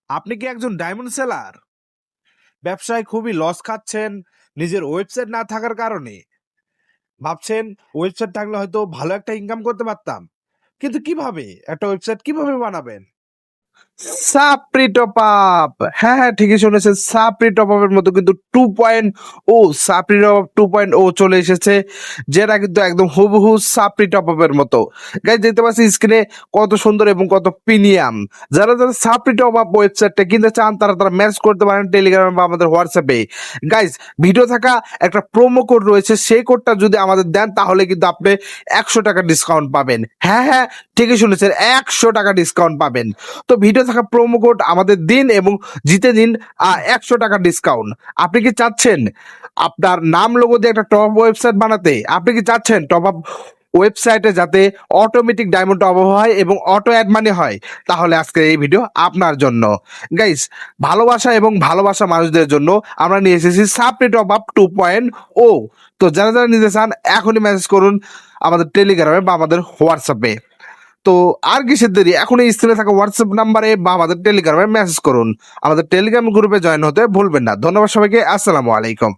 আপনি কি একজন ডায়মন্ড সেলার? ব্যবসায় খুবই লস খাচ্ছেন নিজের ওয়েবসাইট না থাকার কারণে। ভাবছেন ওয়েবসাইট থাকলে হয়তো ভালো একটা ইনকাম করতে পারতাম। কিন্তু কিভাবে? একটা ওয়েবসাইট কিভাবে বানাবেন? সাপ্রি টপ আপ, হ্যাঁ হ্যাঁ, ঠিকই শুনেছেন। সাপ্রি টপ আপের মতো কিন্তু 2.0 সাপ্রি টপ আপ 2.0 চলে এসেছে, যেটা কিন্তু একদম হুবহু সাপ্রি টপ আপের মতো। গাইজ দেখতে পাচ্ছি স্ক্রিনে কত সুন্দর এবং কত প্রিমিয়াম। যারা যারা সাপ্রি টপ আপ ওয়েবসাইটটা কিনতে চান তারা তারা ম্যাচ করতে পারেন টেলিগ্রামে বা আমাদের হোয়াটসঅ্যাপে। গাইজ ভিডিও থাকা একটা প্রোমো কোড রয়েছে, সেই কোডটা যদি আমাদের দেন তাহলে কিন্তু আপনি 100 টাকা ডিসকাউন্ট পাবেন। হ্যাঁ হ্যাঁ, ঠিকই শুনেছেন, 100 টাকা ডিসকাউন্ট পাবেন। তো ভিডিও থাকা প্রোমো কোড আমাদের দিন এবং জিতে দিন 100 টাকা ডিসকাউন্ট। আপনি কি চাচ্ছেন আপনার নাম লোগো দিয়ে একটা টপ ওয়েবসাইট বানাতে? আপনি কি চাচ্ছেন টপ আপ ওয়েবসাইটে যাতে অটোমেটিক ডায়মন্ড টপ আপ হয় এবং অটো অ্যাড মানি হয়? তাহলে আজকের এই ভিডিও আপনার জন্য। গাইস, ভালোবাসা এবং ভালোবাসা মানুষদের জন্য আমরা নিয়ে এসেছি সাপ্রি টপ আপ 2.0। তো যারা যারা নিতে চান এখনই মেসেজ করুন আমাদের টেলিগ্রামে বা আমাদের হোয়াটসঅ্যাপে। তো আর কিসের দেরি, এখন এই স্ক্রিনে থাকা হোয়াটসঅ্যাপ নাম্বারে বা আমাদের টেলিগ্রামে মেসেজ করুন। আমাদের টেলিগ্রাম গ্রুপে জয়েন হতে ভুলবেন না। ধন্যবাদ সবাইকে, আসসালামু আলাইকুম।